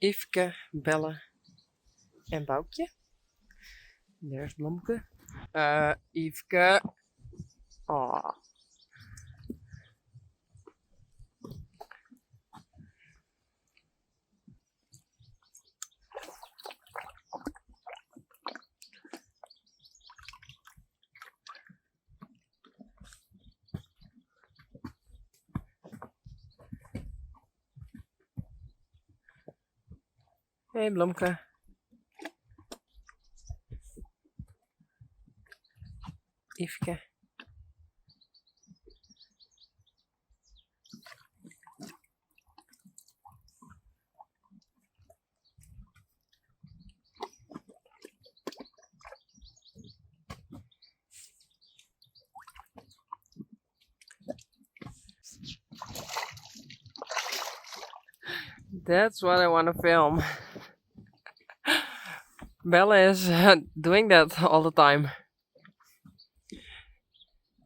Yveske, Belle en Boukje. There's Blomke. Yveske. Aw. Hey Blomke. Yveske. That's what I want to film. Bella is doing that all the time.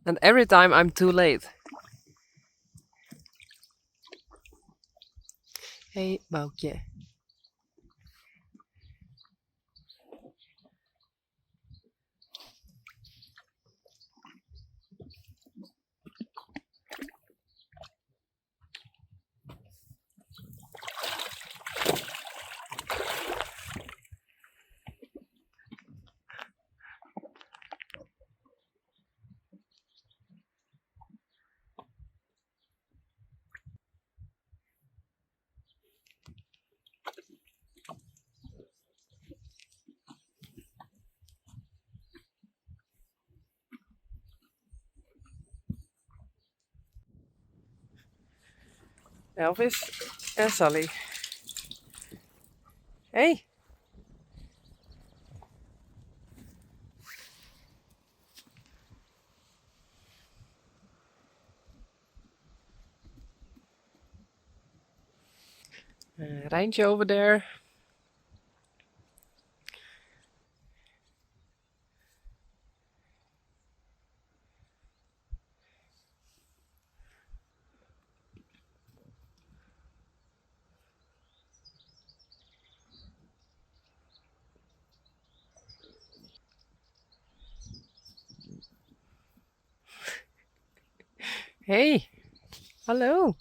And every time I'm too late. Hey Boukje. Elvis en Sally. Hey. Rijntje over there. Hey. Hallo.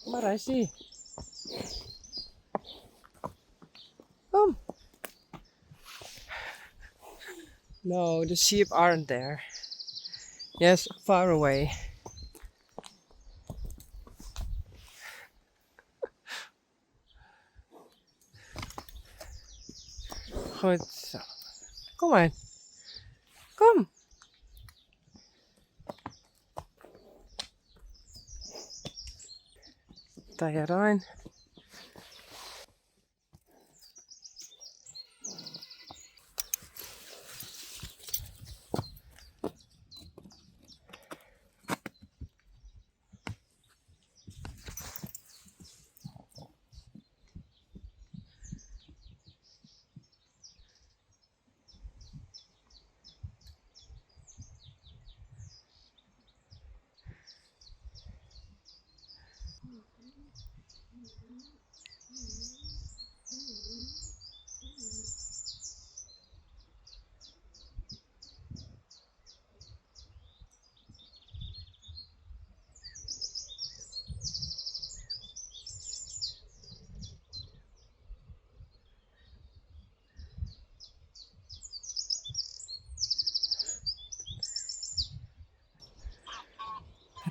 Maar I see. Come. No, the sheep aren't there. Yes, far away. Goed zo. Kom maar. Kom. Tajarijn.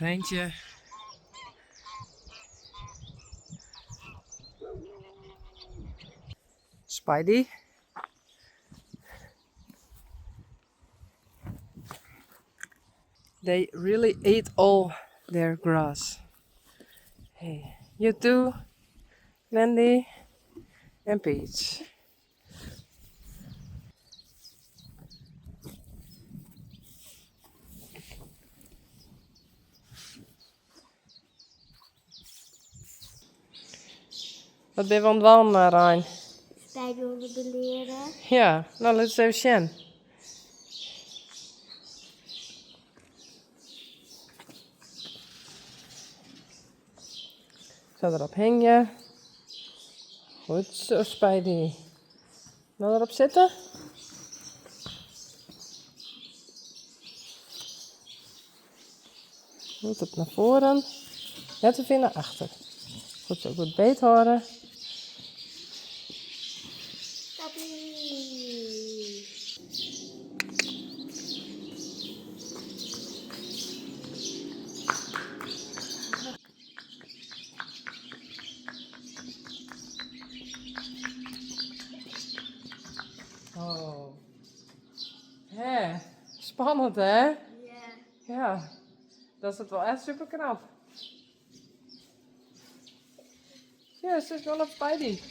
Rijntje. Spidey. They really ate all their grass. Hey, you too. Wendy and Peach. Wat ben je aan het wandelen, Rijn? Spijbelden beleren. Ja, nou laten we even zien. Zo erop hang je. Goed zo, Spidey. Nou erop zitten. Goed op naar voren. Net even naar achter. Goed zo, goed beet houden. Tappie. Oh. Hé, spannend hè? Ja. Ja, dat is het wel echt super knap. Ja, ze is wel op Spidey.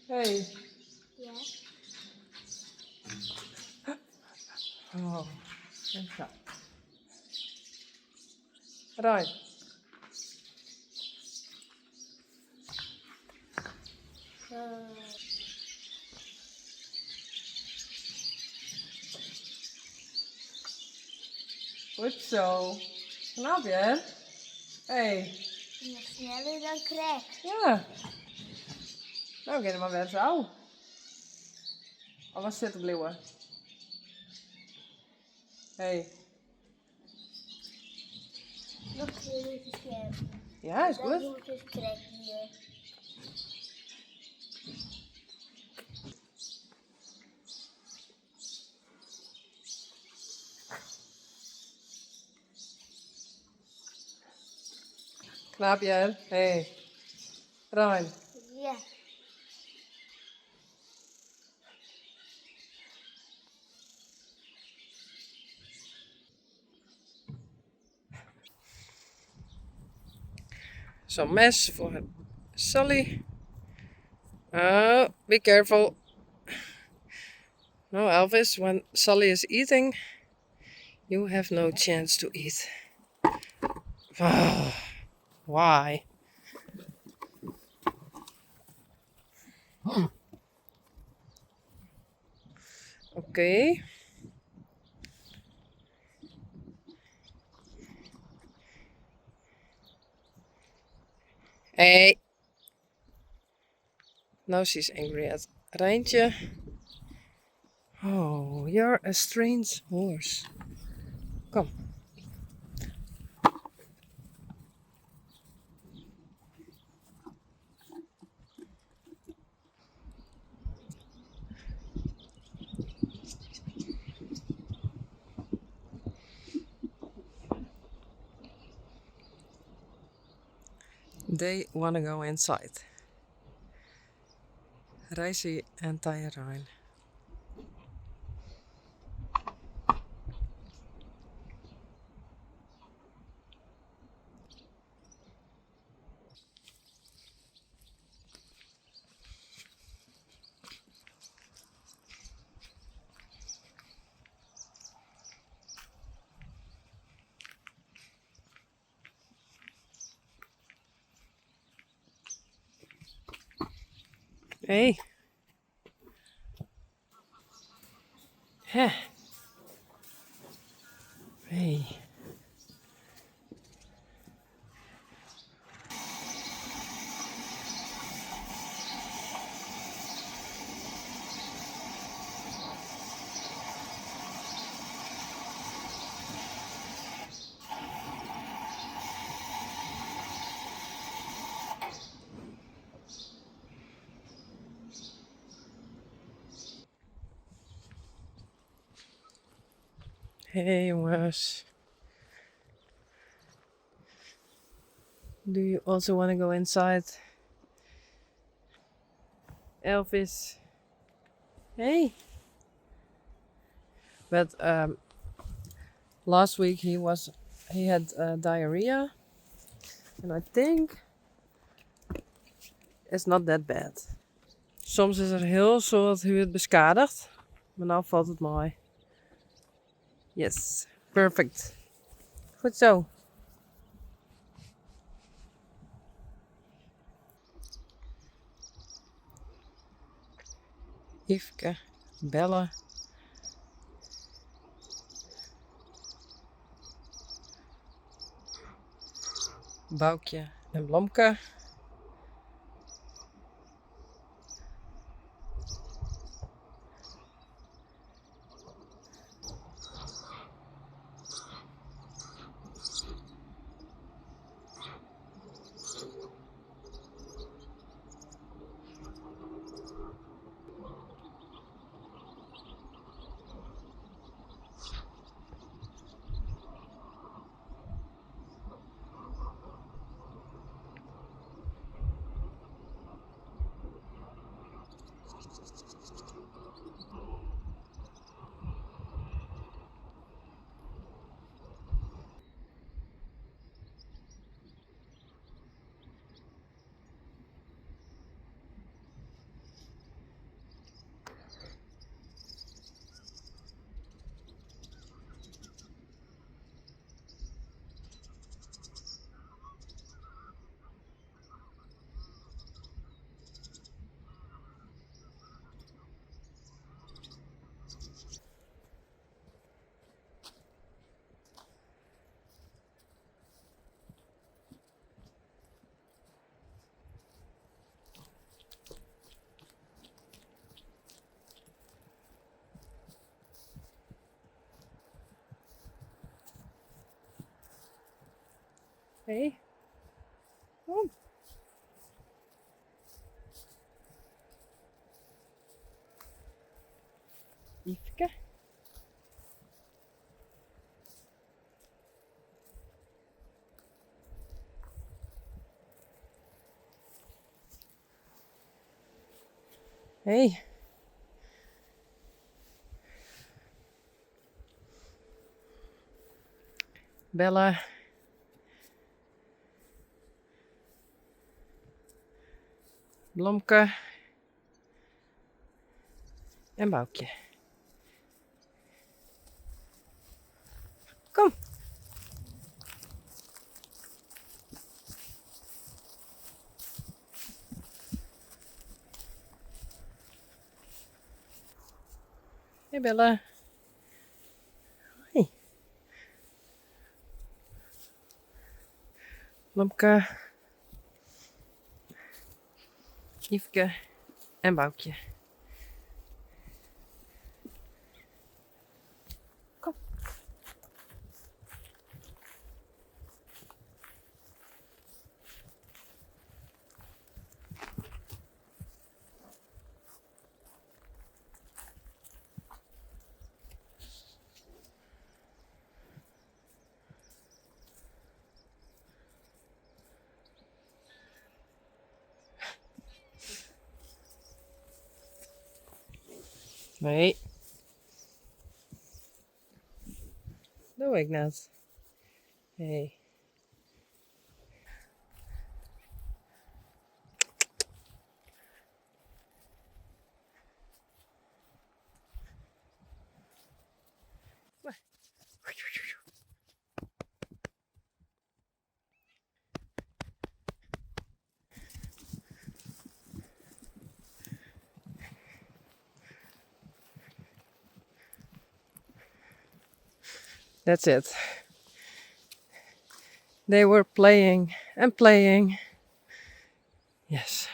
Hey. Ja. Oh, en zo. Right. Goed zo. Knap je? Hey. Nog sneller dan Craig. Ja. Nou, ga je maar weer zo. Of was zitten blijven? Hey. Nog 2 minuten scherp. Ja, is Dan goed. doe ik dus Craig hier. Knap je? Hey. Rijn. Ja. Zo'n mes voor Sally. Oh, be careful. No, Elvis, when Sally is eating, you have no chance to eat. Why? Okay. Hey. Now she's angry at Rijntje. Oh, you're a strange horse. Kom. They want to go inside. Reisje en Tyrone. Hey. Hè. Hey. Hey jongens. Do you also want to go inside? Elvis. Hey. But last week he had diarrhea, And I think it's not that bad. Soms is er heel soort huid beschadigd. Maar nou valt het mooi. Yes, perfect. Goed zo. Yveske, bellen. Boukje en Blomke. Hey. Kom. Yveske. Hey. Bella. Blomke. En Boukje. Kom. Hey Bella. Hoi. Blomke. Yveske en Boukje. Kom. Nee. Doe ik net. Hey. That's it. They were playing and playing. Yes.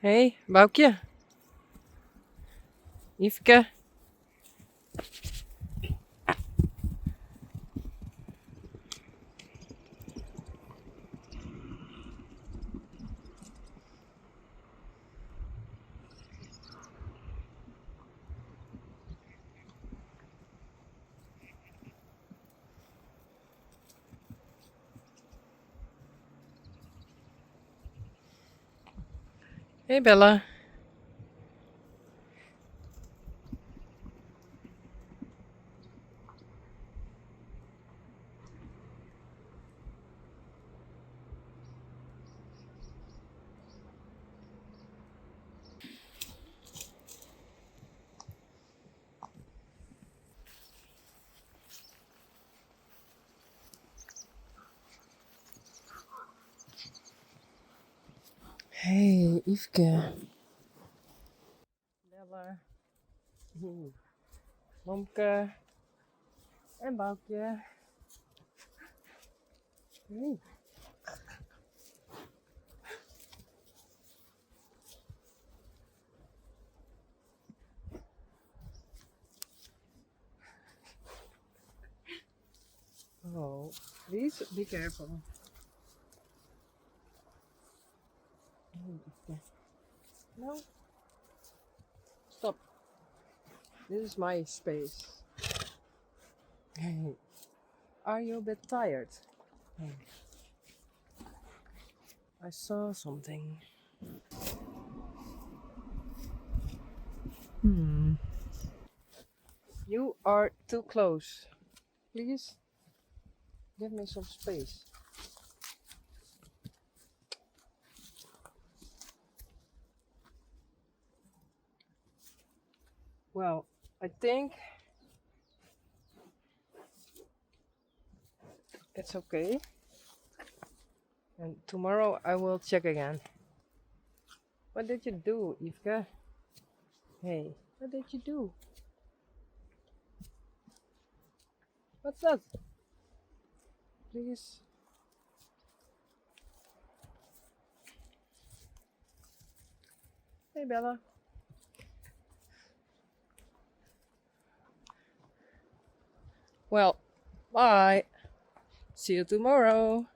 Hey, Boukje. Yveske. Hey, Bella. Hey, Yveske. Bella. Momke. En Boukje. Hey. Oh, please be careful. Hey, Yveske. No. Stop. This is my space. Hey. Are you a bit tired? Hey. I saw something. You are too close. Please give me some space. Well, I think it's okay. And tomorrow I will check again. What did you do, Yveske? Hey, what did you do? What's that? Please. Hey, Bella. Well, bye. See you tomorrow.